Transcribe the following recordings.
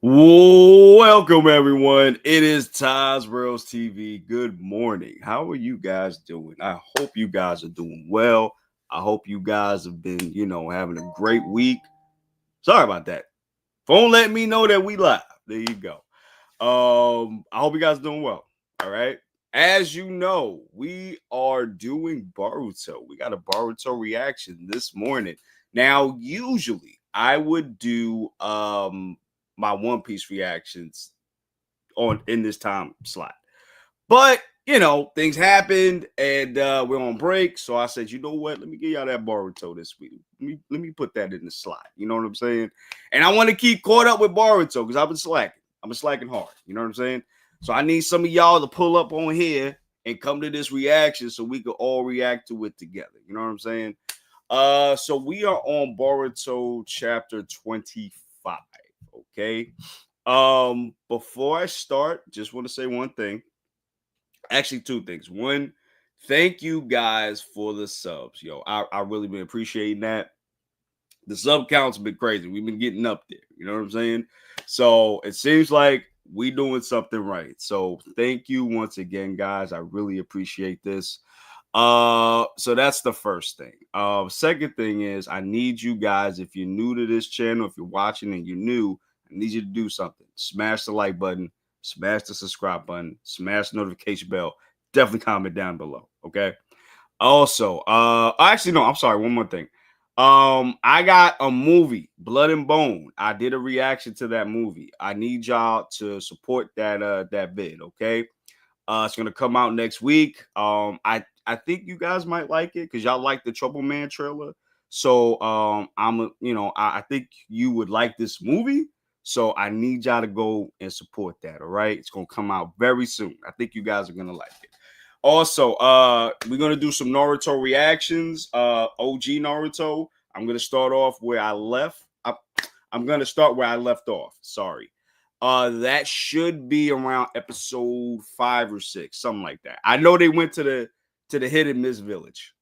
Welcome, everyone. It is Ty's Worlds TV. Good morning. How are you guys doing? I hope you guys are doing well. I hope you guys have been, having a great week. Sorry about that. Phone let me know that we live. There you go. I hope you guys are doing well. All right. As you know, we are doing Boruto. We got a Boruto reaction this morning. Now, usually I would do my One Piece reactions on in this time slot. But things happened and we're on break. So I said, you know what? Let me give y'all that Boruto this week. Let me put that in the slot. You know what I'm saying? And I want to keep caught up with Boruto because I've been slacking. I've been slacking hard. You know what I'm saying? So I need some of y'all to pull up on here and come to this reaction so we can all react to it together. You know what I'm saying? So we are on Boruto chapter 25. Okay. Before I start, just want to say one thing. Actually, two things. One, thank you guys for the subs. Yo, I really been appreciating that. The sub count's been crazy. We've been getting up there. You know what I'm saying? So it seems like we doing something right. So thank you once again, guys. I really appreciate this. So that's the first thing. Second thing is I need you guys, if you're new to this channel, if you're watching and you're new, I need you to do something. Smash the like button, smash the subscribe button, smash the notification bell. Definitely comment down below. Okay. Also, actually, no, I'm sorry, one more thing. I got a movie, Blood and Bone. I did a reaction to that movie. I need y'all to support that vid, okay? It's gonna come out next week. I think you guys might like it because y'all like the Trouble Man trailer. So I think you would like this movie. So I need y'all to go and support that. All right, it's gonna come out very soon. I think you guys are gonna like it. Also, we're gonna do some Naruto reactions. OG Naruto. I'm gonna start off where I left. I'm gonna start where I left off. Sorry. That should be around episode 5 or 6, something like that. I know they went to the Hidden Mist Village.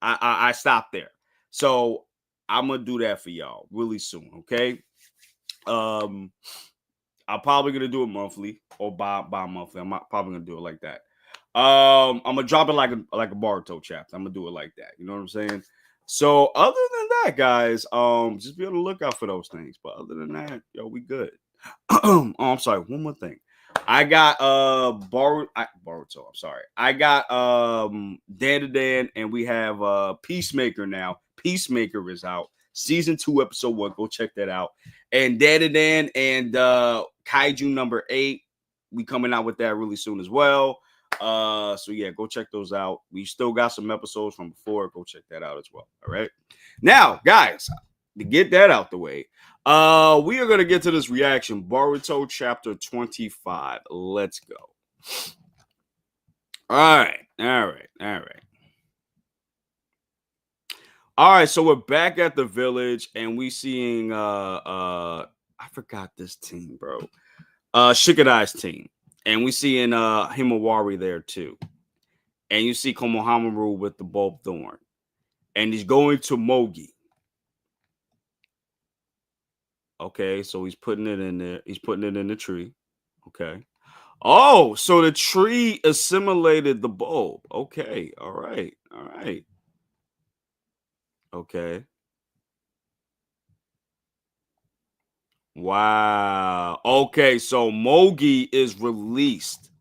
I stopped there, so I'm gonna do that for y'all really soon. Okay. I'm probably gonna do it monthly or bi-monthly. I'm probably gonna do it like that. I'm gonna drop it like a Boruto chapter. I'm gonna do it like that. You know what I'm saying? So other than that, guys, just be on the lookout for those things. But other than that, yo, we good. Oh, I'm sorry. One more thing. I got Boruto. I'm sorry. I got Dan to Dan, and we have Peacemaker now. Peacemaker is out. Season 2, episode 1. Go check that out. And Dan to Dan and Kaiju number 8. We coming out with that really soon as well. So yeah, go check those out. We still got some episodes from before. Go check that out as well. All right. Now, guys, to get that out the way, we are gonna get to this reaction. Boruto chapter 25. Let's go. All right. All right, so we're back at the village and we seeing I forgot this team, bro. Shikadai's team. And we seeing Himawari there too. And you see Komohamaru with the bulb thorn. And he's going to Mogi. Okay, so he's putting it in there. He's putting it in the tree. Okay. Oh, so the tree assimilated the bulb. Okay. All right. Okay. Wow. Okay, so Mogi is released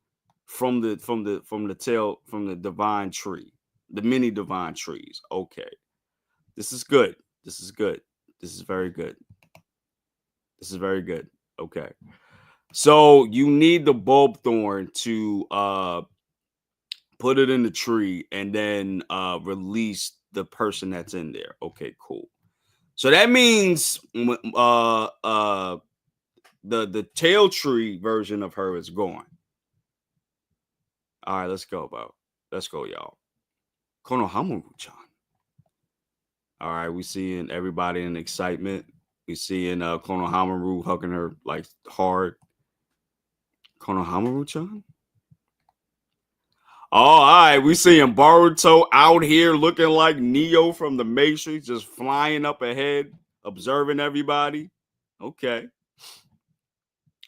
from the divine tree, the mini divine trees. Okay. This is good. This is very good. Okay. So you need the bulb thorn to put it in the tree and then release the person that's in there. Okay, cool. So that means the tail tree version of her is gone. All right, let's go, bro. Let's go, y'all. Konohamaru-chan. All right, we seeing everybody in excitement. We seeing Konohamaru hugging her like hard. Konohamaru-chan? Oh, all right, we seeing Boruto out here looking like Neo from the Matrix, just flying up ahead, observing everybody. Okay.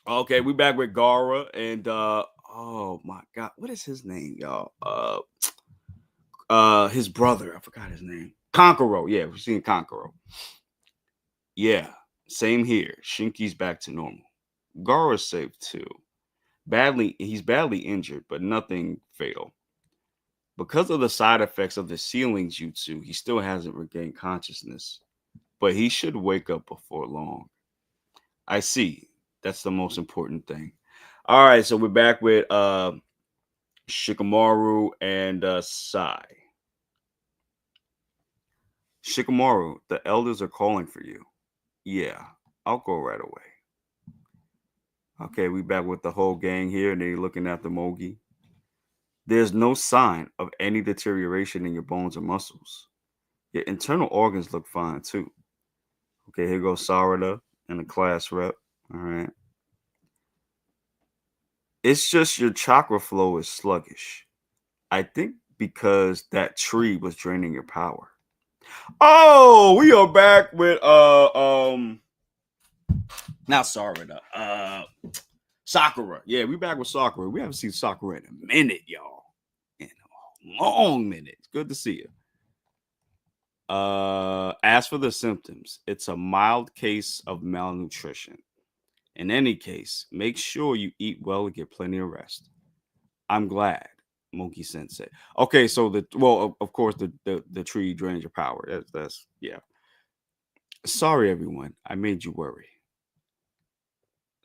Okay, we back with Gara and oh my god, what is his name, y'all? His brother, I forgot his name. Konkoro. Yeah, we're seeing Konkoro. Yeah, same here. Shinky's back to normal. Gara's safe too. He's badly injured, but nothing fatal. Because of the side effects of the sealing jutsu, he still hasn't regained consciousness, but he should wake up before long. I see. That's the most important thing. All right, so we're back with Shikamaru and Sai. Shikamaru, the elders are calling for you. Yeah, I'll go right away. Okay, we back with the whole gang here, and they're looking at the Mogi. There's no sign of any deterioration in your bones or muscles. Your internal organs look fine too. Okay, here goes Sarada and the class rep. All right. It's just your chakra flow is sluggish. I think because that tree was draining your power. Oh, we are back with not Sarada. Sakura. Yeah, we back with Sakura. We haven't seen Sakura in a minute, y'all. In a long minute. It's good to see you. As for the symptoms, it's a mild case of malnutrition. In any case, make sure you eat well and get plenty of rest. I'm glad, Monkey Sensei. Okay, so of course the tree drains your power. That's yeah. Sorry everyone, I made you worry.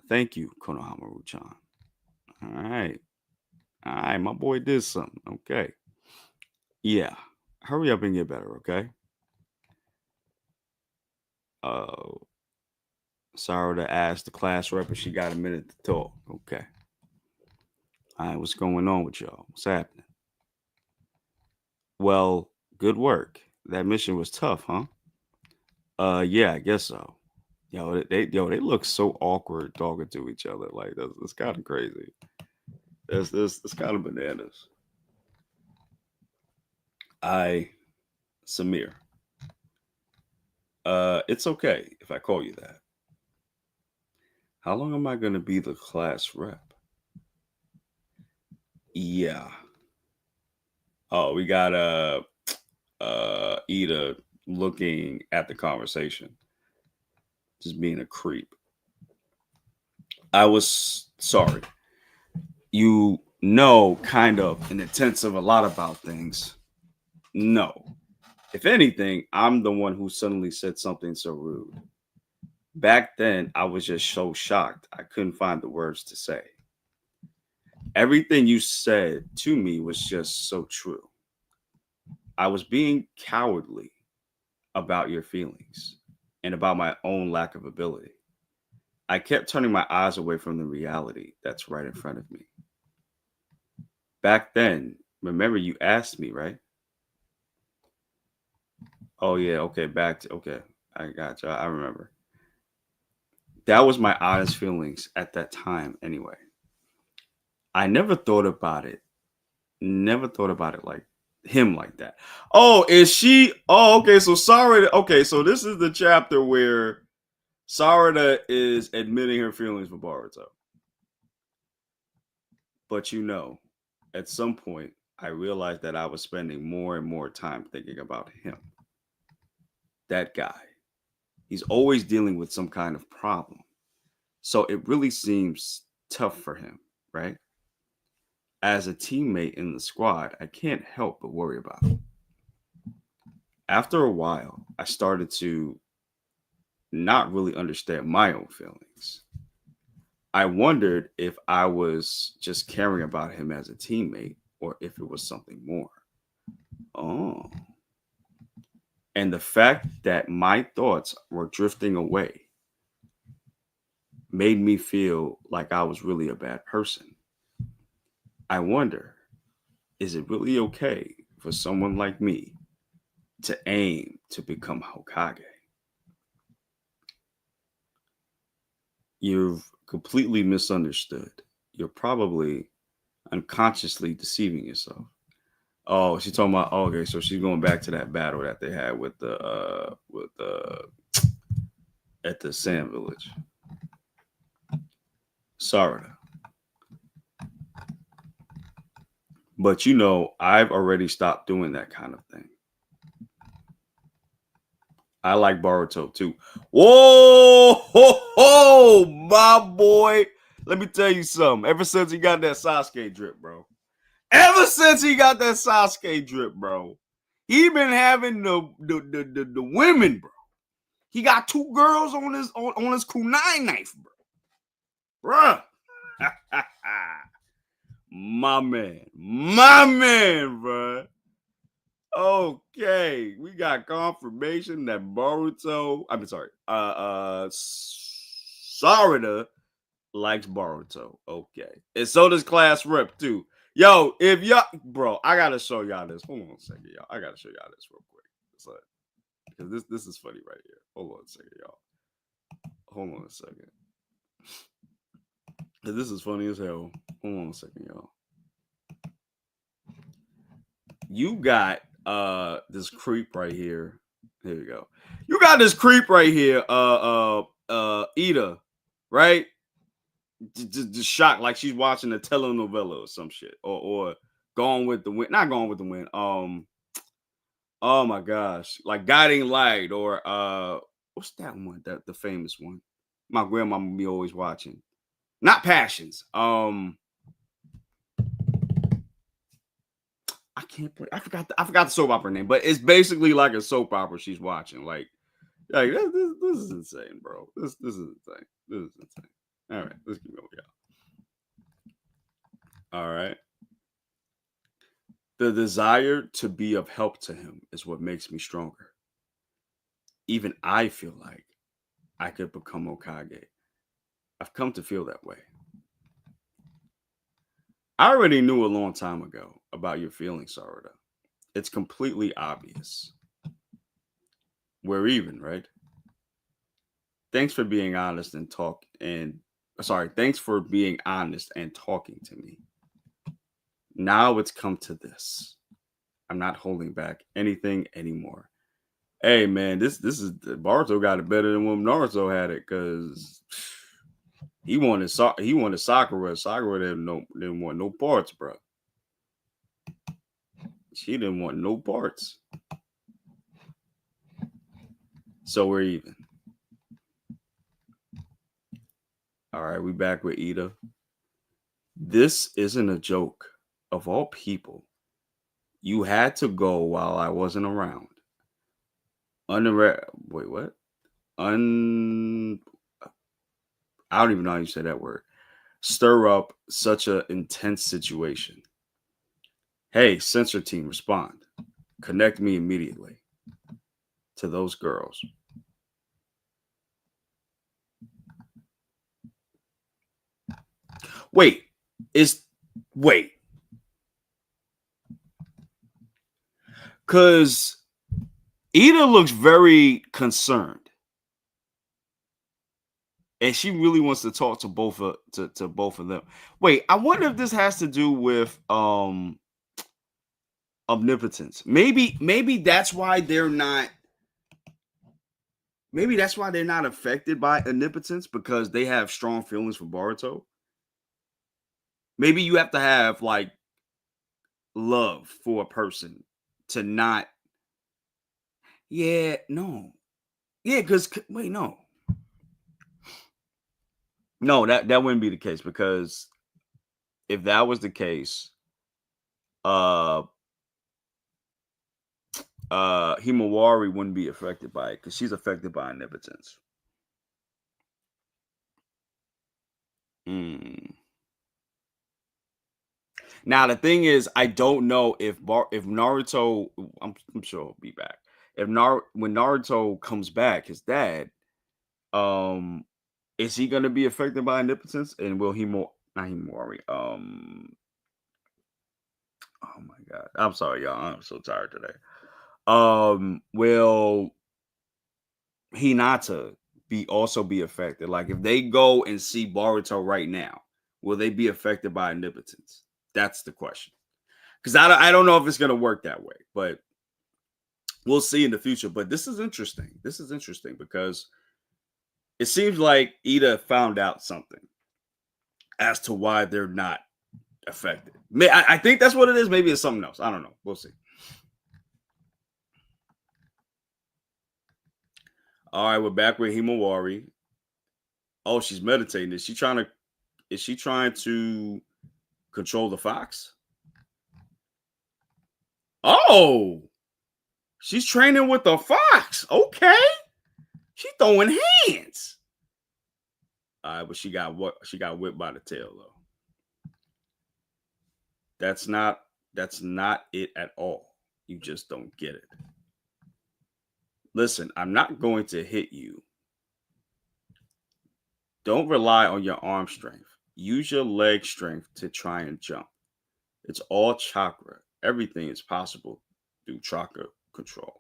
Thank you, Konohamaru-chan. All right. All right, my boy did something. Okay. Yeah. Hurry up and get better, okay? Uh Sorry to ask the class rep if she got a minute to talk. Okay. All right, what's going on with y'all? What's happening? Well, good work. That mission was tough, huh? Yeah, I guess so. They look so awkward talking to each other. Like that's kind of crazy. That's kind of bananas. I Samir. It's okay if I call you that. How long am I gonna be the class rep? Yeah. Oh, we got Ida looking at the conversation, just being a creep. I was sorry. You know, kind of an intensive a lot about things. No. If anything, I'm the one who suddenly said something so rude. Back then, I was just so shocked I couldn't find the words to say. Everything you said to me was just so true. I was being cowardly about your feelings and about my own lack of ability. I kept turning my eyes away from the reality that's right in front of me. Back then, remember you asked me, right? Oh yeah, okay, okay. I got you. I remember. That was my honest feelings at that time anyway. I never thought about it. Never thought about it like him like that. Oh, is she? Oh, okay. So Sarada. Okay, so this is the chapter where Sarada is admitting her feelings for Boruto. But at some point, I realized that I was spending more and more time thinking about him. That guy. He's always dealing with some kind of problem. So it really seems tough for him, right? As a teammate in the squad, I can't help but worry about him. After a while, I started to not really understand my own feelings. I wondered if I was just caring about him as a teammate or if it was something more. Oh. And the fact that my thoughts were drifting away made me feel like I was really a bad person. I wonder, is it really okay for someone like me to aim to become Hokage? You've completely misunderstood. You're probably unconsciously deceiving yourself. Oh, she's talking about okay, so she's going back to that battle that they had with the at the Sand Village. Sarada. But you know, I've already stopped doing that kind of thing. I like Boruto too. Whoa, ho, ho, my boy. Let me tell you something. Ever since he got that Sasuke drip, bro. Ever since he got that Sasuke drip, bro. He been having the women, bro. He got 2 girls on his kunai knife, bro. Bruh. My man, bro. Okay, we got confirmation that Boruto, Sarada likes Boruto. Okay. And so does Class Rep too. Yo, if y'all, bro, I gotta show y'all this. Hold on a second, y'all. I gotta show y'all this real quick. So, because this is funny right here. Hold on a second, y'all. Hold on a second. This is funny as hell. Hold on a second, y'all. You got this creep right here. Here we go. You got this creep right here, Ida, right? Just shocked like she's watching a telenovela or some shit. Or Gone with the Wind. Not Gone with the Wind. Oh my gosh. Like Guiding Light or what's that one? That the famous one. My grandmama be always watching. Not Passions. I can't play. I forgot the soap opera name, but it's basically like a soap opera she's watching. Like this is insane, bro. This is insane. This is insane. All right, let's keep going, y'all. All right. The desire to be of help to him is what makes me stronger. Even I feel like I could become Hokage. I've come to feel that way. I already knew a long time ago about your feelings, Sarada. It's completely obvious. We're even, right? Thanks for being honest and thanks for being honest and talking to me. Now it's come to this. I'm not holding back anything anymore. Hey man, this is Boruto got it better than when Naruto had it because he wanted Sakura. Sakura didn't want no parts, bro. She didn't want no parts. So we're even. All right, we back with Ida. This isn't a joke. Of all people, you had to go while I wasn't around. Wait, what? I don't even know how you say that word. Stir up such an intense situation. Hey, censor team, respond. Connect me immediately to those girls. Wait. Because Ida looks very concerned. And she really wants to talk to both of them. Wait, I wonder if this has to do with omnipotence. Maybe that's why they're not. Maybe that's why they're not affected by omnipotence because they have strong feelings for Boruto. Maybe you have to have like love for a person to not. Yeah, no. Yeah, because wait, no. No, that wouldn't be the case because if that was the case, Himawari wouldn't be affected by it because she's affected by omnipotence. Now the thing is, I don't know if Naruto. I'm sure he'll be back. When Naruto comes back, his dad, is he gonna be affected by omnipotence? And will not Himawari? Oh my god, I'm sorry, y'all. I'm so tired today. Will Hinata also be affected? Like if they go and see Boruto right now, will they be affected by omnipotence? That's the question. Because I don't know if it's gonna work that way, but we'll see in the future. But this is interesting. This is interesting because it seems like Ida found out something. as to why they're not affected. I think that's what it is. Maybe it's something else. I don't know. We'll see. All right, we're back with Himawari. Oh, she's meditating. Is she trying to control the fox? Oh, she's training with the fox. Okay. She's throwing hands. All right, but she got whipped by the tail though. That's not it at all. You just don't get it. Listen, I'm not going to hit you. Don't rely on your arm strength. Use your leg strength to try and jump. It's all chakra. Everything is possible through chakra control.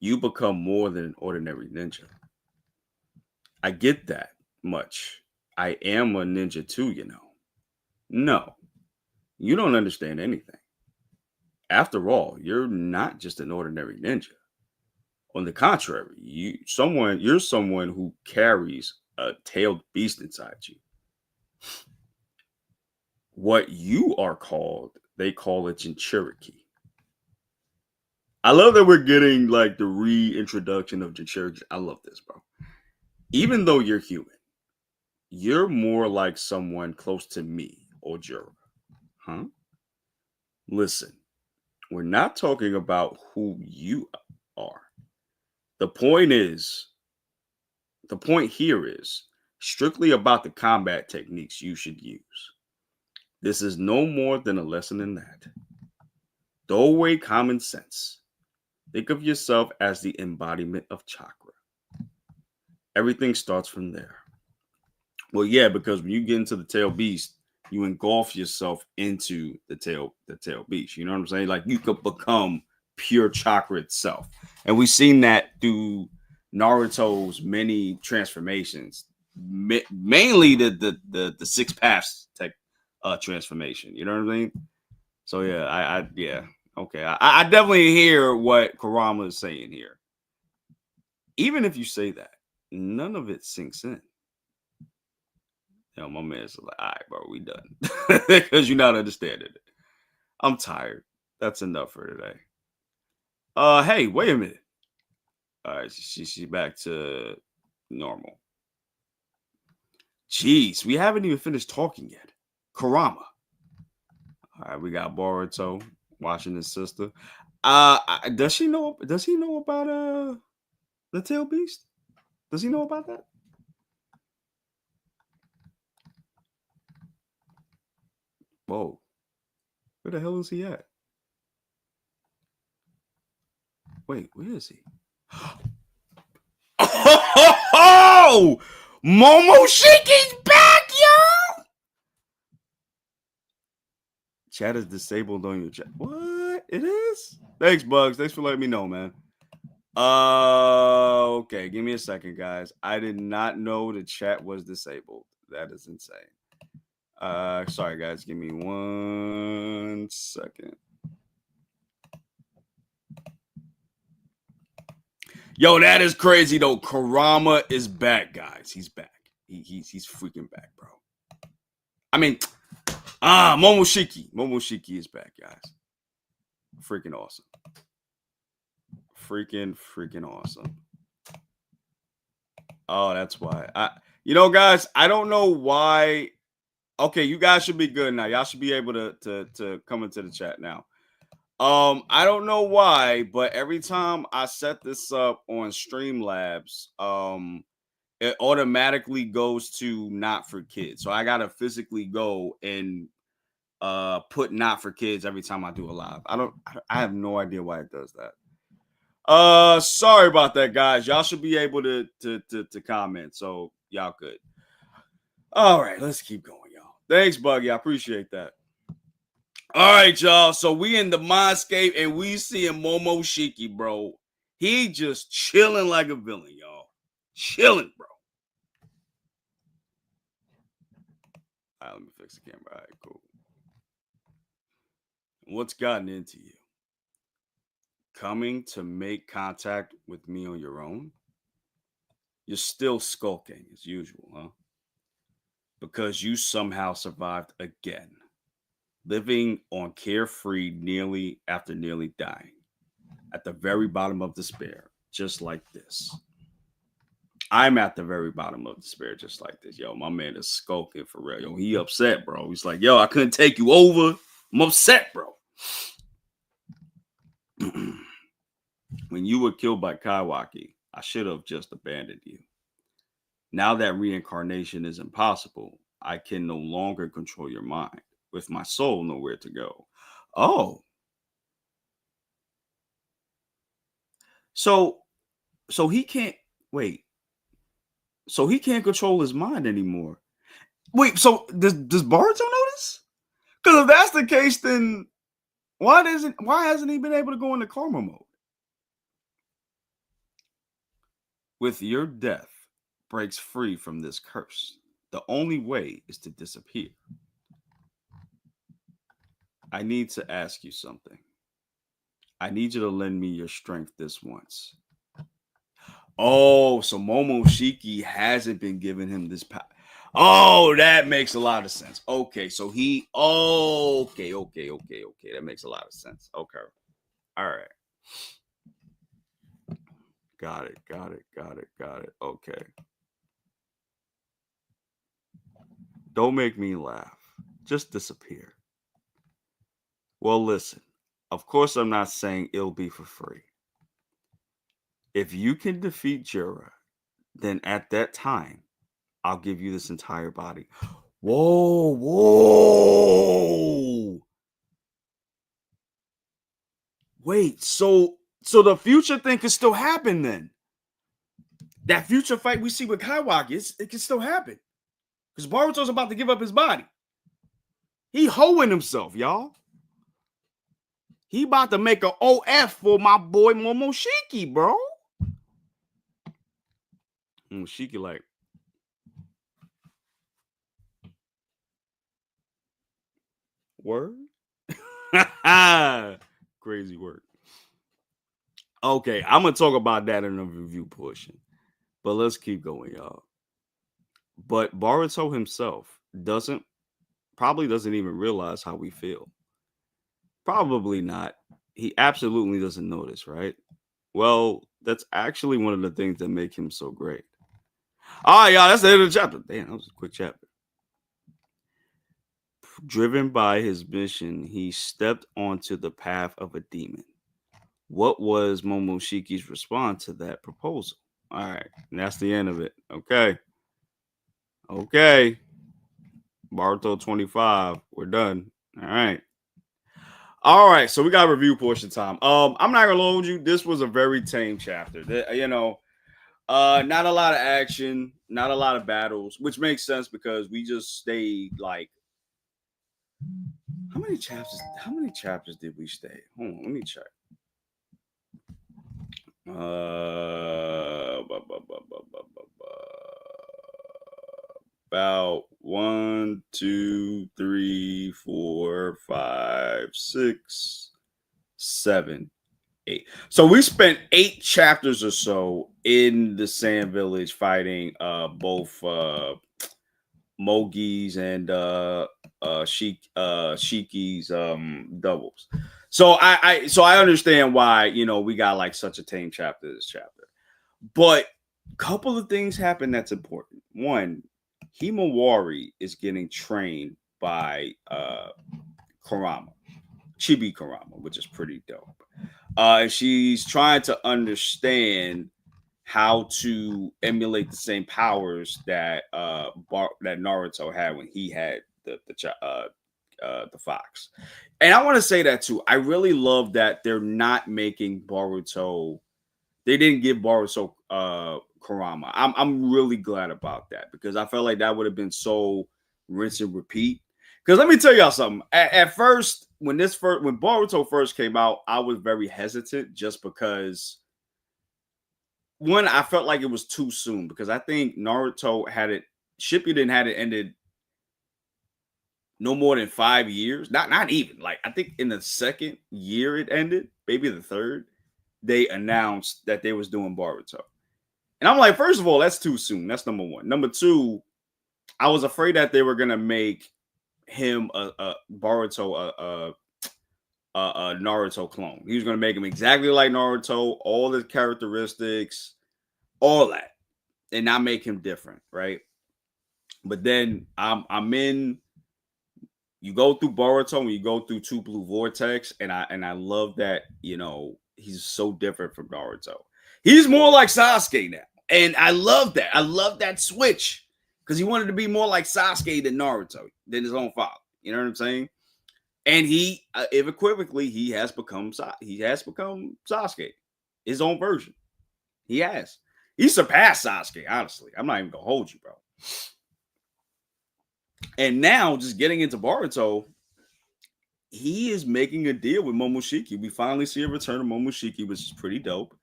You become more than an ordinary ninja. I get that much. I am a ninja too, you know. No, you don't understand anything. After all, you're not just an ordinary ninja. On the contrary, you're someone who carries a tailed beast inside you. What you are called, they call it Jinchuriki. I love that we're getting like the reintroduction of Jinchuriki. I love this, bro. Even though you're human, you're more like someone close to me or Jura. Huh? Listen, we're not talking about who you are. The point here is strictly about the combat techniques you should use. This is no more than a lesson in that. Throw away common sense. Think of yourself as the embodiment of chakra. Everything starts from there. Well, yeah, because when you get into the tail beast, you engulf yourself into the tail beast. You know what I'm saying? Like you could become pure chakra itself. And we've seen that through Naruto's many transformations. Mainly the six paths tech transformation. You know what I mean? So yeah, okay. I definitely hear what Kurama is saying here. Even if you say that, none of it sinks in. My man's like, all right, bro, we done. Because you're not understanding it. I'm tired. That's enough for today. Hey, wait a minute. All right, she's back to normal. Jeez, we haven't even finished talking yet. Kurama. All right, we got Boruto watching his sister. Does he know about the tail beast? Does he know about that? Whoa. Where the hell is he at? Wait, where is he? Oh, Momoshiki's back, yo! Chat is disabled on your chat. What? It is? Thanks, Bugs. Thanks for letting me know, man. Okay. Give me a second, guys. I did not know the chat was disabled. That is insane. Sorry, guys. Give me 1 second. Yo, that is crazy though. Kurama is back, guys. He's back. He's freaking back, bro. I mean, Momoshiki is back, guys. Freaking awesome. Freaking awesome. Oh, that's why. Guys, I don't know why. Okay, you guys should be good now. Y'all should be able to come into the chat now. I don't know why, but every time I set this up on Streamlabs, it automatically goes to not for kids. So I gotta physically go and put not for kids every time I do a live. I have no idea why it does that. Sorry about that, guys. Y'all should be able to comment. So y'all good. All right, let's keep going, y'all. Thanks, Buggy. I appreciate that. All right, y'all. So we in the mindscape and we seeing Momoshiki, bro. He just chilling like a villain, y'all. Chilling, bro. All right, let me fix the camera. All right, cool. What's gotten into you? Coming to make contact with me on your own? You're still skulking as usual, huh? because you somehow survived again, living on carefree nearly after nearly dying, at the very bottom of despair, just like this. I'm at the very bottom of despair, just like this. Yo, my man is skulking for real. Yo, he upset, bro. He's like, yo, I couldn't take you over. I'm upset, bro. When you were killed by Kaiwaki, I should have just abandoned you. Now that reincarnation is impossible, I can no longer control your mind, with my soul nowhere to go. Oh, so he can't wait. So he can't control his mind anymore. Wait, so does Boruto know this? Because if that's the case, then why hasn't he been able to go into karma mode? With your death, breaks free from this curse. The only way is to disappear. I need to ask you something. I need you to lend me your strength this once. Oh, so Momoshiki hasn't been giving him this power. Oh, that makes a lot of sense. Okay, so he. Oh, okay. That makes a lot of sense. Okay, all right. Got it. Okay. Don't make me laugh. Just disappear. Well, listen. Of course, I'm not saying it'll be for free. If you can defeat Jura, then at that time, I'll give you this entire body. Whoa. Wait, so the future thing can still happen then? That future fight we see with Kaiwaki, it can still happen. Because Boruto's about to give up his body. He hoeing himself, y'all. He about to make an OF for my boy Momoshiki, bro. Momoshiki like, word? Crazy word. Okay, I'm going to talk about that in the review portion. But let's keep going, y'all. But Boruto himself probably doesn't even realize how we feel. Probably not. He absolutely doesn't notice, right? Well, that's actually one of the things that make him so great. All right, y'all, that's the end of the chapter. Damn, that was a quick chapter. Driven by his mission, he stepped onto the path of a demon. What was Momoshiki's response to that proposal? All right, and that's the end of it. Okay. Boruto 25. We're done. All right. So we got review portion time. I'm not gonna hold you. This was a very tame chapter. Not a lot of action, not a lot of battles, which makes sense because we just stayed like how many chapters did we stay? Hold on, let me check. About 1, 2, 3, 4, 5, 6, 7, 8. So we spent 8 chapters or so in the Sand Village fighting both Mogi's and Shiki's doubles. So I understand why we got like such a tame chapter this chapter. But a couple of things happen that's important. One, Himawari is getting trained by Kurama, Chibi Kurama, which is pretty dope. And she's trying to understand how to emulate the same powers that that Naruto had when he had the fox. And I want to say that too. I really love that they're not making Boruto. They didn't give Boruto Kurama. I'm really glad about that because I felt like that would have been so rinse and repeat. Because let me tell y'all something. At first, when Boruto first came out, I was very hesitant just because one, I felt like it was too soon because I think Naruto Shippuden had it ended no more than 5 years. Not even. Like I think in the second year it ended, maybe the third, they announced that they was doing Boruto. And I'm like, first of all, that's too soon. That's number one. Number two, I was afraid that they were gonna make him a Boruto a Naruto clone. He was gonna make him exactly like Naruto, all the characteristics, all that, and not make him different, right? But then I'm in. You go through Boruto and you go through Two Blue Vortex, and I love that, he's so different from Naruto. He's more like Sasuke now, and I love that. I love that switch because he wanted to be more like Sasuke than Naruto, than his own father. You know what I'm saying? And he, unequivocally, he has become Sasuke, his own version. He has. He surpassed Sasuke. Honestly, I'm not even gonna hold you, bro. And now, just getting into Boruto, he is making a deal with Momoshiki. We finally see a return of Momoshiki, which is pretty dope.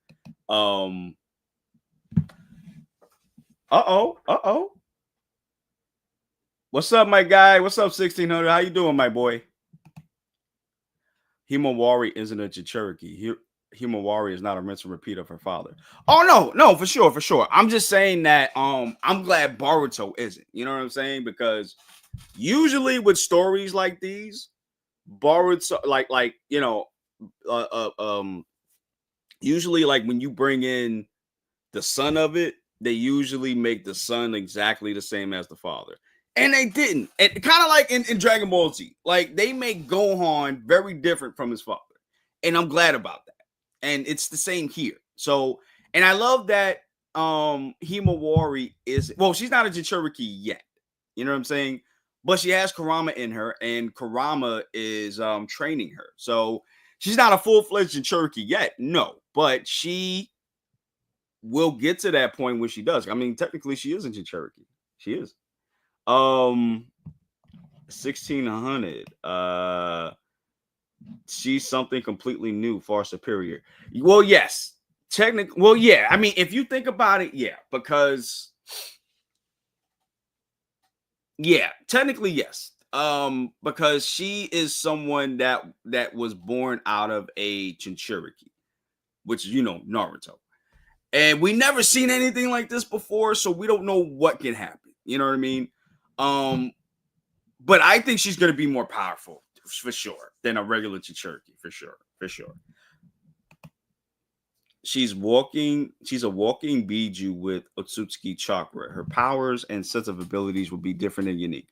Uh-oh. What's up, my guy? What's up, 1600? How you doing, my boy? Himawari isn't a Jinchuriki. Himawari is not a rinse and repeat of her father. Oh, no, for sure. I'm just saying that I'm glad Boruto isn't. You know what I'm saying? Because usually with stories like these, Boruto, usually like when you bring in the son of it, they usually make the son exactly the same as the father. And they didn't. And kind of like in Dragon Ball Z, like they make Gohan very different from his father. And I'm glad about that. And it's the same here. So, and I love that Himawari is, well, she's not a Jinchuriki yet. You know what I'm saying? But she has Kurama in her, and Kurama is training her. So she's not a full-fledged Jinchuriki yet, no. But she will get to that point when she does. I mean, technically, she is a Jinchuriki. She is. 1600. She's something completely new, far superior. Well, yes. Well, yeah. I mean, if you think about it, yeah, because yeah, technically, yes. Because she is someone that was born out of a Jinchuriki, which is, Naruto. And we never seen anything like this before, so we don't know what can happen. You know what I mean? But I think she's going to be more powerful for sure than a regular Jinchuriki, for sure. She's a walking Biju with Otsutsuki chakra. Her powers and sets of abilities will be different and unique.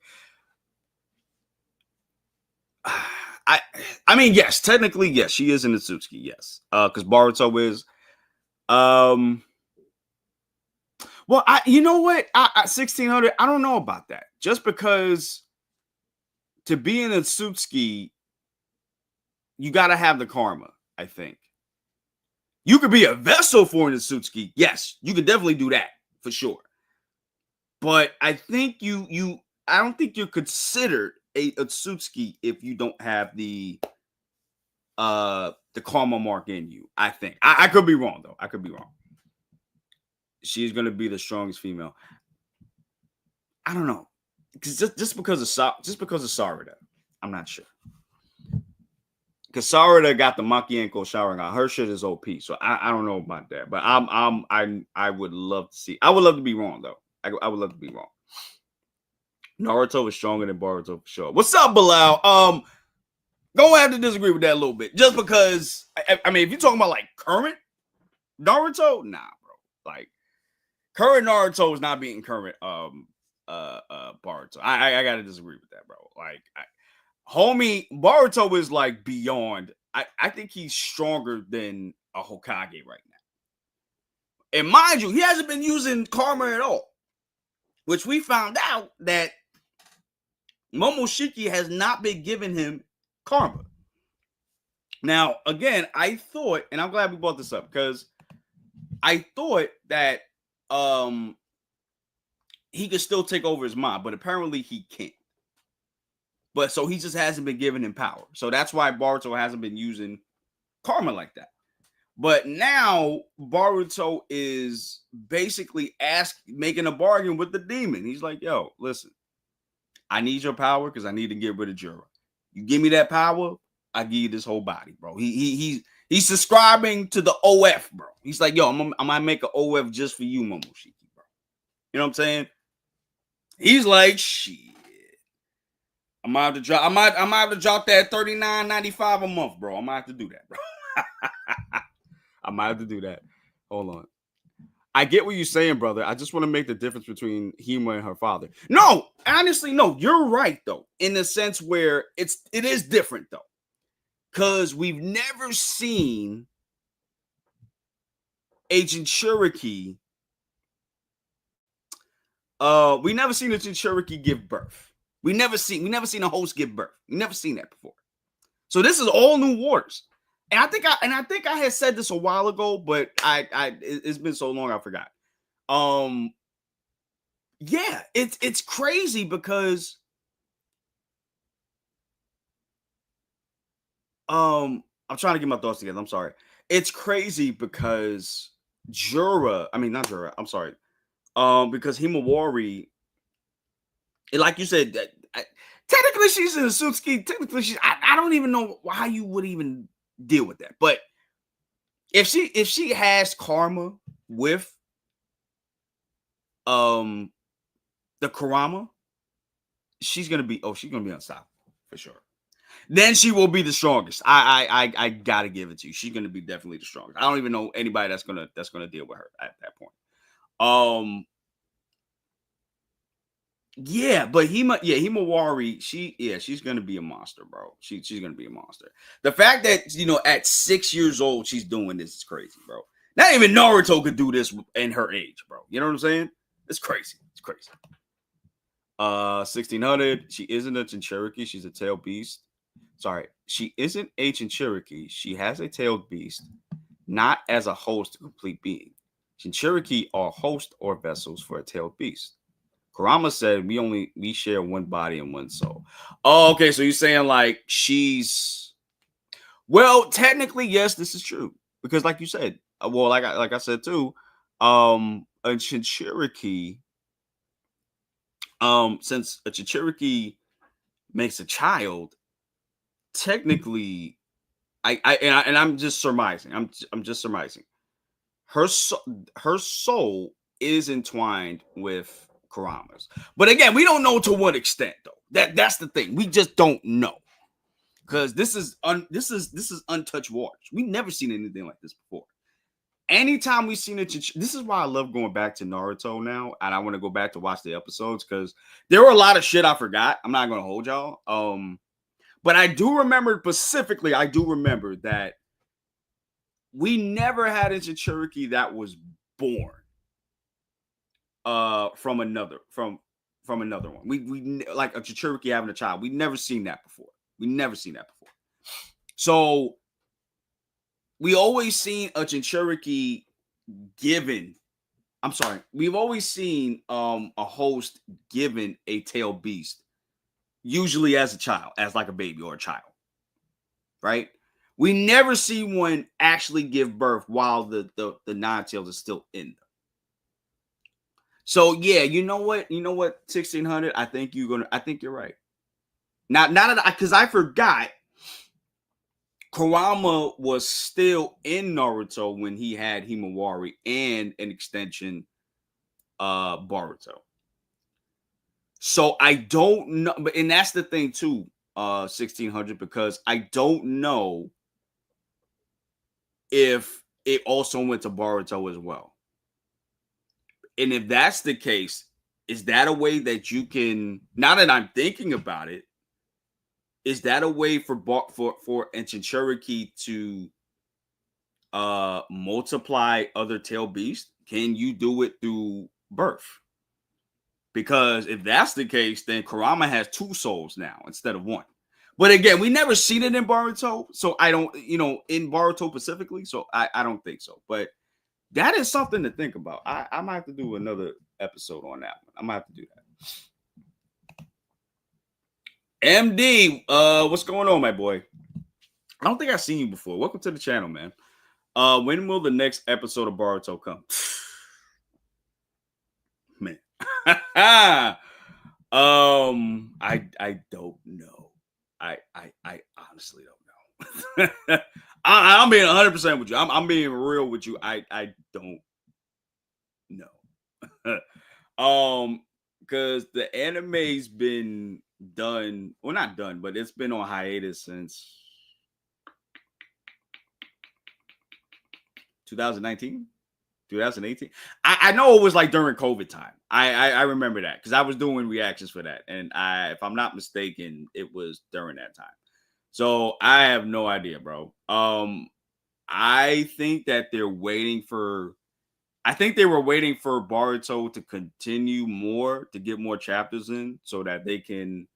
I mean, yes, technically, yes, she is an Otsutsuki, yes. Because Boruto is. Well, you know what? 1600, I don't know about that. Just because to be an Otsutsuki, you got to have the karma, I think. You could be a vessel for an Otsutsuki. Yes, you could definitely do that for sure. But I think I don't think you're considered a Otsutsuki if you don't have the karma mark in you. I think I could be wrong though. I could be wrong. She's gonna be the strongest female. I don't know, because just because of Sarada, I'm not sure. Because Sarada got the Makienko Sharingan. Her shit is OP, so I don't know about that. But I would love to see. I would love to be wrong though. I would love to be wrong. Naruto is stronger than Boruto for sure. What's up, Bilal? Gonna have to disagree with that a little bit, just because. I mean, if you're talking about like current Naruto, nah, bro. Like current Naruto is not beating current Boruto. I gotta disagree with that, bro. Like, homie, Boruto is like beyond. I think he's stronger than a Hokage right now. And mind you, he hasn't been using karma at all, which we found out that Momoshiki has not been giving him karma. Now, again, I thought, and I'm glad we brought this up, because I thought that he could still take over his mind, but apparently he can't. But so he just hasn't been giving him power. So that's why Boruto hasn't been using karma like that. But now Boruto is basically making a bargain with the demon. He's like, yo, listen, I need your power because I need to get rid of Jura. You give me that power, I give you this whole body, bro. He's subscribing to the OF, bro. He's like, yo, I'm gonna make an OF just for you, Momoshiki, bro. You know what I'm saying? He's like, shit. I might have to drop. I might have to drop that $39.95 a month, bro. I might have to do that, bro. I might have to do that. Hold on. I get what you're saying, brother. I just want to make the difference between Hema and her father. No, honestly, no. You're right though, in the sense where it is different though, because we've never seen Agent Cherokee. We never seen Agent Cherokee give birth. We never seen a host give birth. We never seen that before. So this is all new waters. And I think I had said this a while ago, but it's been so long I forgot. Yeah, it's crazy because I'm trying to get my thoughts together. I'm sorry. It's crazy because not Jura, I'm sorry. Because Himawari, like you said, technically she's in a Suitsuki. Technically, I don't even know how you would even deal with that. But if she has karma with the Kurama, she's gonna be unstoppable for sure. Then she will be the strongest. I gotta give it to you. She's gonna be definitely the strongest. I don't even know anybody that's gonna deal with her at that point. Yeah, but Himawari, she's gonna be a monster, bro. She's gonna be a monster. The fact that at 6 years old she's doing this is crazy, bro. Not even Naruto could do this in her age, bro. You know what I'm saying? It's crazy. It's crazy. 1600. She isn't a Cherokee. She's a tailed beast. Sorry, she isn't ancient Cherokee. She has a tailed beast, not as a host, a complete being. Cherokee are host or vessels for a tailed beast. Kurama said we share one body and one soul. Oh, okay. So you're saying like well, technically, yes, this is true. Because like you said, like I said too, a Cherokee, since a Cherokee makes a child, technically, I'm just surmising. I'm just surmising. Her soul is entwined with Kurama's, but again, we don't know to what extent though. That's the thing. We just don't know because this is untouched waters. We've never seen anything like this before. Anytime we've seen it, this is why I love going back to Naruto now, and I want to go back to watch the episodes because there were a lot of shit I forgot. I'm not going to hold y'all. But I do remember specifically. I do remember that we never had a Cherokee that was born from another one. We like a Cherokee having a child. We never seen that before. So we always seen a Cherokee given. I'm sorry. We've always seen a host given a tail beast, usually as a child, as like a baby or a child, right? We never see one actually give birth while the nine-tails is still in them. So yeah, you know what, 1600. I think you're right. Now that because I forgot, Kurama was still in Naruto when he had Himawari and an extension, Boruto. So I don't know, and that's the thing too, 1600, because I don't know if it also went to Boruto as well. And if that's the case, is that a way that you can, now that I'm thinking about it, is that a way for Ancient Cherokee to multiply other tail beasts? Can you do it through birth? Because if that's the case, then Kurama has two souls now instead of one. But again, we never seen it in Boruto, so I don't, in Boruto specifically, so I don't think so. But that is something to think about. I might have to do another episode on that one. I might have to do that. MD, what's going on, my boy? I don't think I've seen you before. Welcome to the channel, man. When will the next episode of Boruto come? Man. I don't know. I honestly don't know. I'm being 100% with you. I'm being real with you. I don't know. because the anime's been done, well, not done, but it's been on hiatus since 2019, 2018. I know it was like during COVID time. I remember that because I was doing reactions for that, and if I'm not mistaken, it was during that time. So I have no idea, bro. I think that they're waiting for. I think they were waiting for Boruto to continue more to get more chapters in, so that they can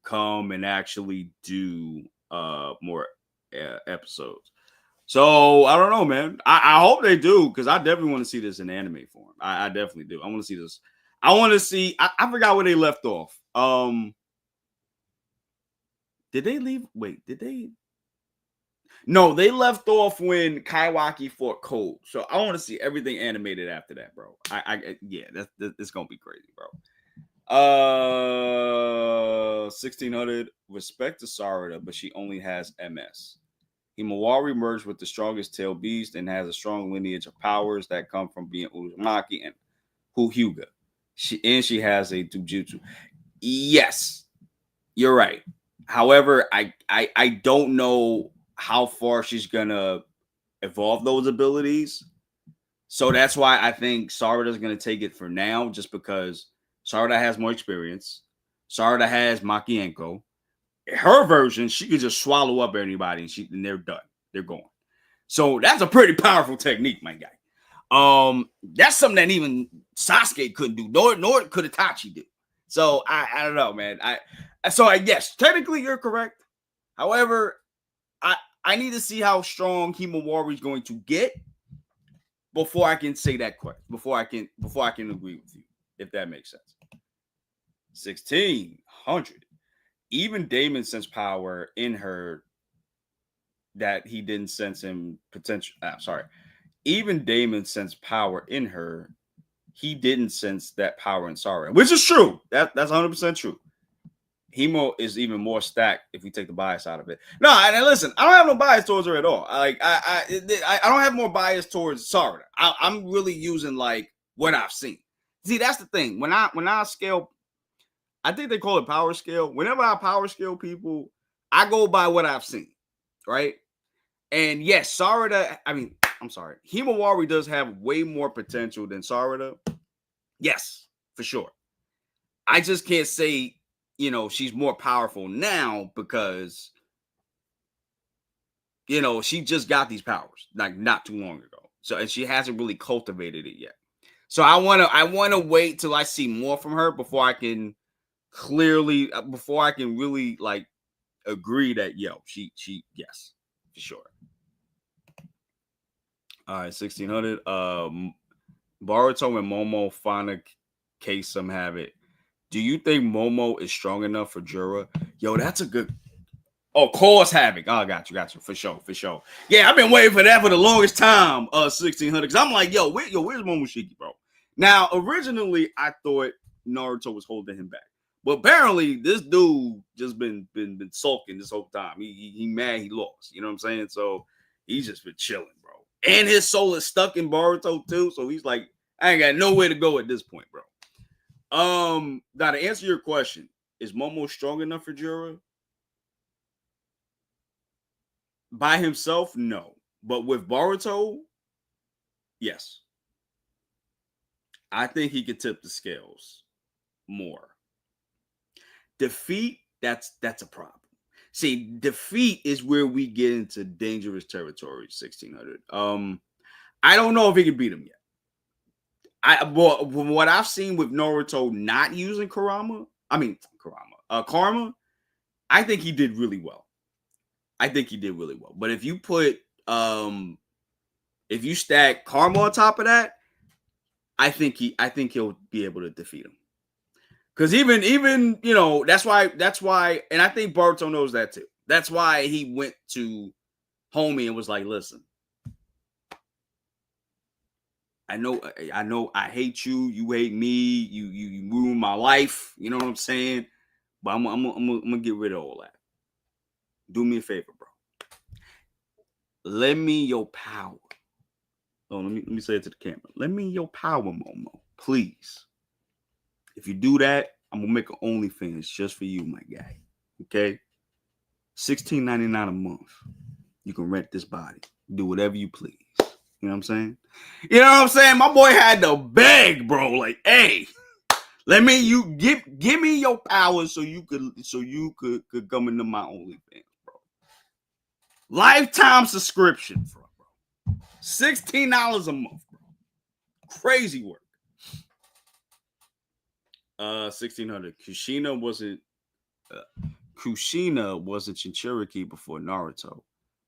come and actually do more episodes. So I don't know, man. I hope they do because I definitely want to see this in anime form. I definitely do. I want to see this. I want to see. I forgot where they left off. Did they leave? Wait, did they? No, they left off when Kaiwaki fought Cold. So I want to see everything animated after that, bro. Yeah, that's gonna be crazy, bro. 1600. Respect to Sarada, but she only has MS. Himawari merged with the strongest tail beast and has a strong lineage of powers that come from being Uzumaki and Hyuga. She has a Dujutsu. Yes, you're right. However, I don't know how far she's gonna evolve those abilities. So that's why I think Sarada's gonna take it for now, just because Sarada has more experience. Sarada has Makienko. Her version, she could just swallow up anybody and they're done. They're gone. So that's a pretty powerful technique, my guy. That's something that even Sasuke couldn't do, nor could Itachi do. So I don't know, man. I guess technically you're correct. However, I need to see how strong Himawari is going to get before I can say that question. Before I can agree with you, if that makes sense. 1600. Even Damon sensed power in her that he didn't sense in potential. Even Damon sensed power in her. He didn't sense that power in Sarah, which is true. That's 100% true. Hemo is even more stacked if we take the bias out of it. No, and listen, I don't have no bias towards her at all. I don't have more bias towards Sarah. I'm really using like what I've seen. See, that's the thing. When I scale, I think they call it power scale. Whenever I power scale people, I go by what I've seen, right? And yes, Sarada, I'm sorry, Himawari does have way more potential than Sarada. Yes, for sure. I just can't say, she's more powerful now because, she just got these powers like not too long ago. So, and she hasn't really cultivated it yet. So I want to wait till I see more from her before I can really like agree that she yes, for sure. All right, 1600. Boruto and Momo finally case some habit. Do you think Momo is strong enough for Jura? Yo, that's a good. Oh, cause havoc. Oh, got you, for sure. Yeah, I've been waiting for that for the longest time. 1600. Because I'm like, where's Momoshiki, bro? Now, originally, I thought Naruto was holding him back, but apparently, this dude just been sulking this whole time. He mad he lost. You know what I'm saying? So he's just been chilling, bro. And his soul is stuck in Boruto too. So he's like, I ain't got nowhere to go at this point, bro. Now to answer your question, is Momo strong enough for Jura? By himself, no. But with Boruto, yes. I think he could tip the scales more. Defeat, that's a problem. See, defeat is where we get into dangerous territory, 1600. I don't know if he can beat him yet. From what I've seen with Naruto not using Karma, I think he did really well. But if you put if you stack Karma on top of that, I think he'll be able to defeat him. Because even that's why, and I think Boruto knows that too. That's why he went to Homie and was like, "Listen, I know I hate you. You hate me. You ruined my life. You know what I'm saying? But I'm gonna get rid of all that. Do me a favor, bro. Lend me your power. Oh, let me say it to the camera. Lend me your power, Momo, please. If you do that, I'm gonna make an OnlyFans just for you, my guy. Okay, $16.99 a month. You can rent this body. Do whatever you please. You know what I'm saying? You know what I'm saying? My boy had to beg, bro. Like, hey, let me give me your powers so you could come into my OnlyFans, bro. Lifetime subscription, bro. $16 a month, bro. Crazy work. 1600. Kushina wasn't Chinchuriki before Naruto.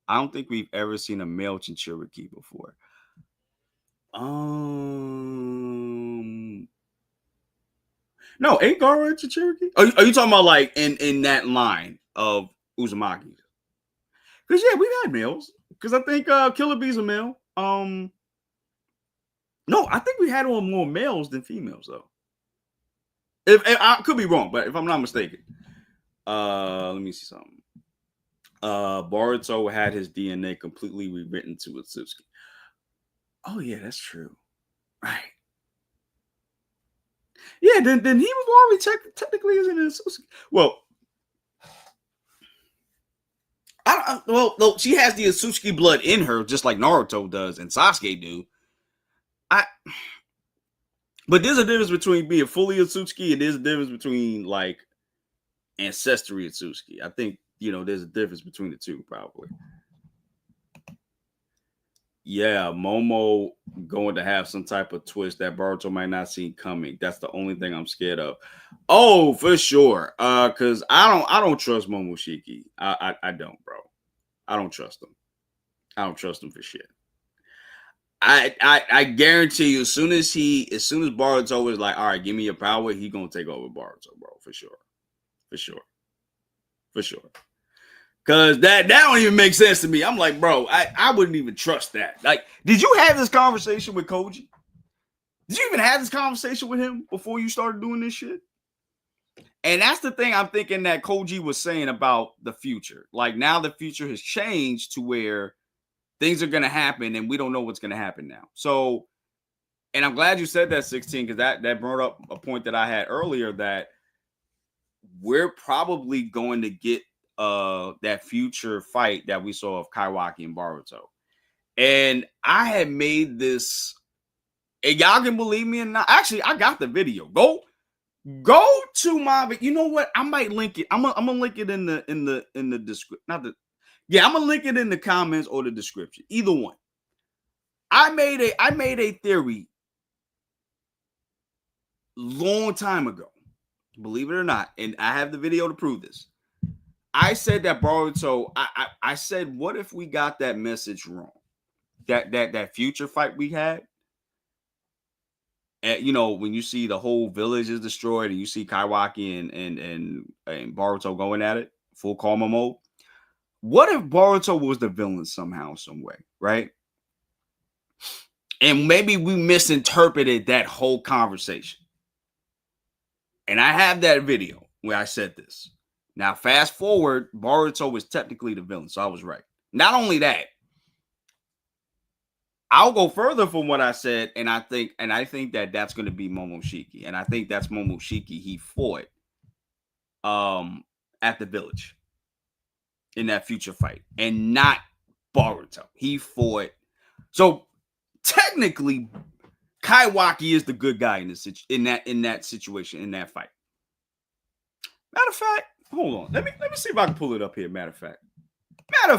I don't think we've ever seen a male Chinchuriki before. No, ain't Gaara Chinchuriki? Are you talking about like in that line of Uzumaki? Because yeah, we've had males. Because I think Killer Bee's a male. No, I think we had on more males than females though. If I could be wrong, but if I'm not mistaken, let me see something. Boruto had his DNA completely rewritten to Atsuki. Oh yeah, that's true. Right. Yeah, then he was already technically isn't an Atsuki. Well, well, she has the Atsuki blood in her, just like Naruto does and Sasuke do. But there's a difference between being fully Atsuki and there's a difference between like ancestry Atsuki. I think there's a difference between the two, probably. Yeah, Momo going to have some type of twist that Boruto might not see coming. That's the only thing I'm scared of. Oh, for sure. Because I don't trust Momoshiki. I don't, bro. I don't trust him. I don't trust him for shit. I guarantee you, as soon as Boruto is like, all right, give me your power, he gonna take over Boruto, bro, for sure. Cause that don't even make sense to me. I'm like, bro, I wouldn't even trust that. Like, did you have this conversation with Koji? Did you even have this conversation with him before you started doing this shit? And that's the thing I'm thinking that Koji was saying about the future. Like now the future has changed to where things are gonna happen and we don't know what's gonna happen now. So, and I'm glad you said that 16 because that brought up a point that I had earlier that we're probably going to get that future fight that we saw of Kaiwaki and Boruto. And I had made this, and y'all can believe me or not. Actually, I got the video. Go to my, you know what? I might link it. I'm gonna link it in the description. I'm gonna link it in the comments or the description. Either one. I made a theory long time ago, believe it or not, and I have the video to prove this. I said that Boruto. I said, what if we got that message wrong? That future fight we had. And when you see the whole village is destroyed, and you see Kaiwaki and Boruto going at it full karma mode. What if Boruto was the villain somehow, some way, right? And maybe we misinterpreted that whole conversation. And I have that video where I said this. Now, fast forward, Boruto was technically the villain, so I was right. Not only that, I'll go further from what I said, and I think that that's going to be Momoshiki, and I think that's Momoshiki. He fought at the village in that future fight, and not Boruto. He fought. So technically, Kaiwaki is the good guy in this in that situation in that fight. Matter of fact, hold on. Let me see if I can pull it up here. Matter of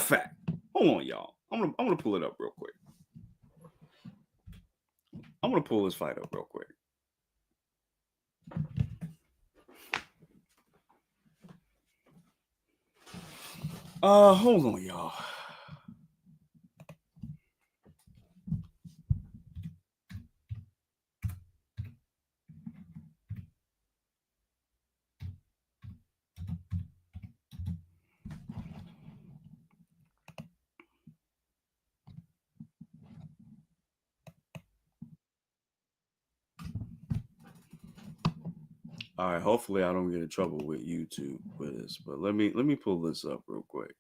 fact, hold on, y'all. I'm gonna pull it up real quick. I'm gonna pull this fight up real quick. Hold on, y'all. All right, hopefully I don't get in trouble with YouTube for this, but let me pull this up real quick.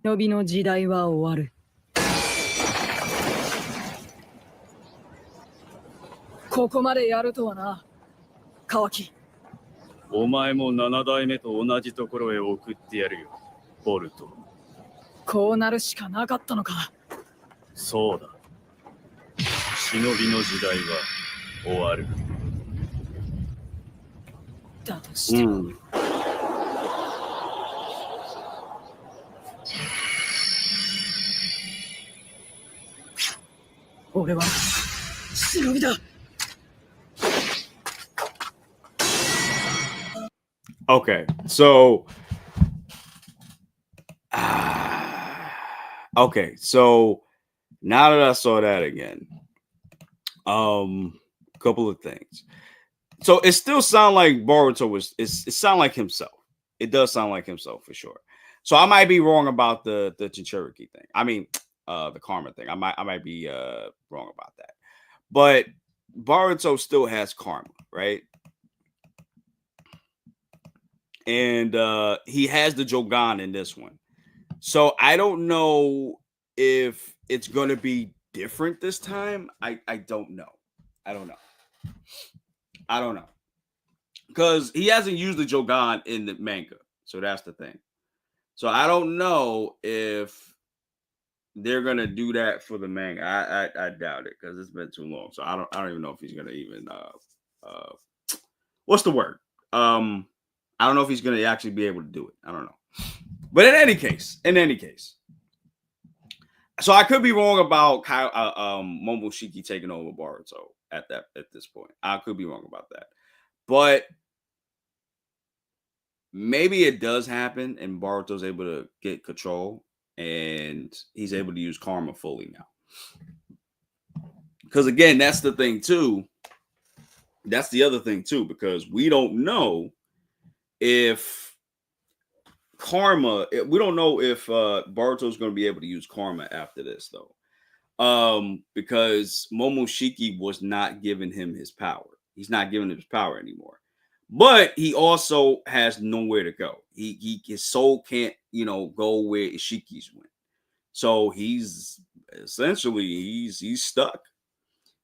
忍びの時代は終わる。ここまでやるとはな、川木。お前も7代目と同じところへ送ってやるよ、ボルト。こうなるしかなかったのか。そうだ。忍びの時代は終わる。だとしても、俺は忍びだ。Okay, so okay, so now that I saw that again, couple of things. So it still sounds like Boruto was it sound like himself. It does sound like himself for sure. So I might be wrong about the Jinchuriki thing. I mean, the karma thing. I might be wrong about that. But Boruto still has karma, right? And he has the Jogan in this one. So I don't know if it's gonna be different this time. I don't know. I don't know. Because he hasn't used the Jogan in the manga. So that's the thing. So I don't know if they're gonna do that for the manga. I doubt it because it's been too long. So I don't even know if he's gonna even what's the word? I don't know if he's gonna actually be able to do it. I don't know. But in any case, so I could be wrong about Momoshiki taking over Boruto at this point. I could be wrong about that. But maybe it does happen and Boruto's able to get control and he's able to use karma fully now. Because again, that's the thing too. That's the other thing too, because we don't know if we don't know if Boruto's going to be able to use karma after this though. Because Momoshiki was not giving him his power. He's not giving him his power anymore. But he also has nowhere to go. His soul can't, go where Ishiki's went. So he's essentially he's stuck.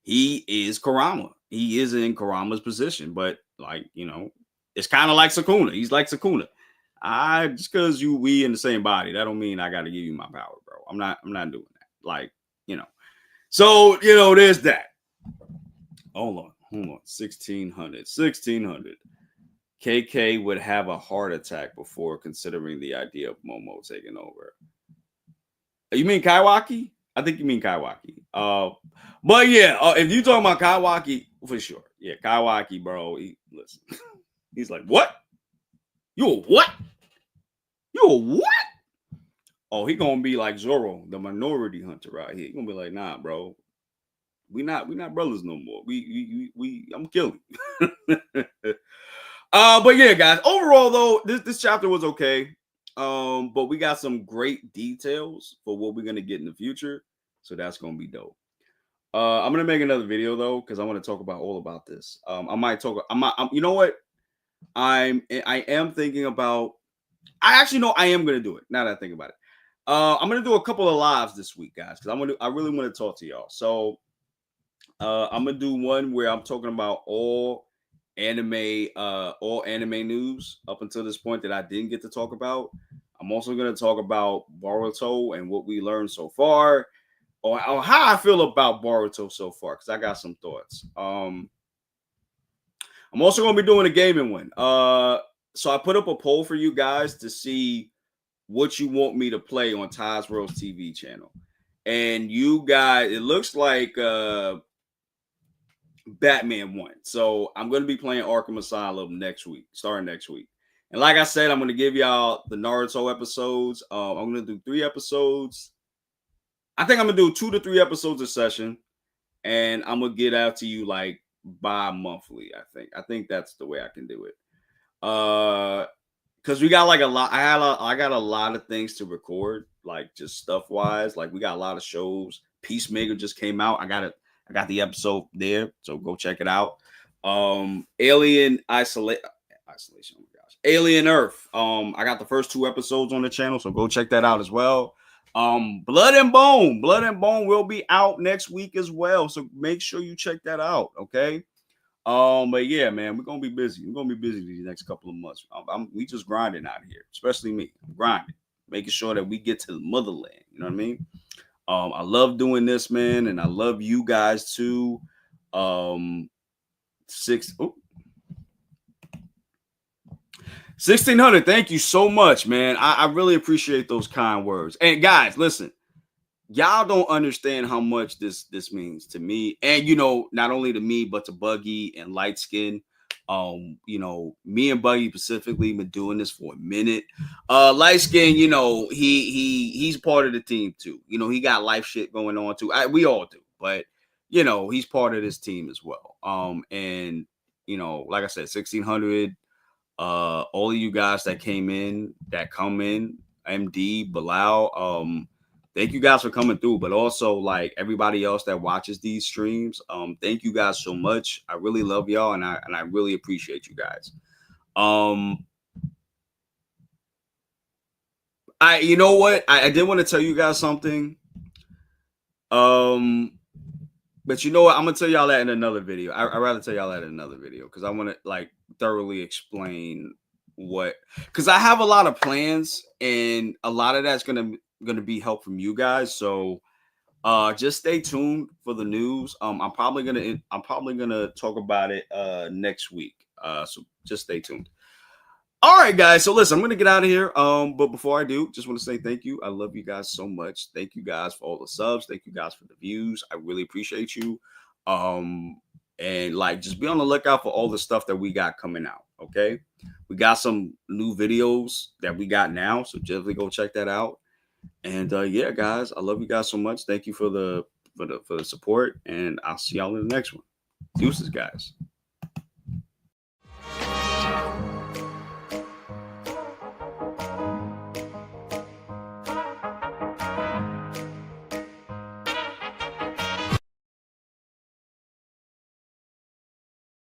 He is Kurama. He is in Kurama's position, but it's kind of like Sukuna. He's like Sukuna. Just because we in the same body, that don't mean I got to give you my power, bro. I'm not doing that. So there's that. Hold on. 1600. KK would have a heart attack before considering the idea of Momo taking over. You mean Kaiwaki? I think you mean Kaiwaki. But yeah, if you talking about Kaiwaki, for sure. Yeah, Kaiwaki, bro. Listen. He's like, what? You a what? You a what? Oh, he gonna be like Zoro, the minority hunter right here. He gonna be like, nah, bro. We not brothers no more. I'm killing. But yeah, guys. Overall, though, this chapter was okay. But we got some great details for what we're gonna get in the future. So that's gonna be dope. I'm gonna make another video though, because I want to talk all about this. I might talk. You know what? I am thinking about. I actually know I am gonna do it. Now that I think about it, I'm gonna do a couple of lives this week, guys, because I really want to talk to y'all. So I'm gonna do one where I'm talking about all anime news up until this point that I didn't get to talk about. I'm also gonna talk about Boruto and what we learned so far, or how I feel about Boruto so far, because I got some thoughts. I'm also gonna be doing a gaming one. So I put up a poll for you guys to see what you want me to play on Ty's World's TV channel. And you guys, it looks like Batman won. So I'm going to be playing Arkham Asylum starting next week. And like I said, I'm going to give y'all the Naruto episodes. I'm going to do 3 episodes. I think I'm going to do 2 to 3 episodes a session. And I'm going to get out to you like bi-monthly, I think that's the way I can do it. Because we got like a lot. I got a lot of things to record, like just stuff wise. Like we got a lot of shows. Peacemaker just came out. I got the episode there, so go check it out. Alien Isolation. Oh my gosh, Alien Earth. I got the first 2 episodes on the channel, so go check that out as well. Blood and Bone will be out next week as well, so make sure you check that out. Okay. But yeah, man, we're gonna be busy. We're gonna be busy these next couple of months. We just grinding out here, especially me. I'm grinding, making sure that we get to the motherland. You know what I mean? I love doing this, man, and I love you guys too. 1600. Thank you so much, man. I really appreciate those kind words. And guys, listen. Y'all don't understand how much this means to me, and not only to me but to Buggy and Light Skin. Me and Buggy specifically been doing this for a minute. Light Skin, he's part of the team too. He got life shit going on too. We all do, but he's part of this team as well. And like I said, 1600. All of you guys that come in, MD, Bilal, thank you guys for coming through, but also like everybody else that watches these streams. Thank you guys so much. I really love y'all, and I really appreciate you guys. You know what? I did want to tell you guys something. But you know what? I'm gonna tell y'all that in another video. I'd rather tell y'all that in another video because I want to like thoroughly explain because I have a lot of plans, and a lot of that's gonna be help from you guys. So just stay tuned for the news. I'm probably gonna talk about it next week. So just stay tuned. All right, guys. So listen, I'm gonna get out of here. But before I do, just want to say thank you. I love you guys so much. Thank you guys for all the subs. Thank you guys for the views. I really appreciate you. And like just be on the lookout for all the stuff that we got coming out. Okay, we got some new videos that we got now, so definitely go check that out. And yeah, guys, I love you guys so much. Thank you for the support, and I'll see y'all in the next one. Deuces, guys.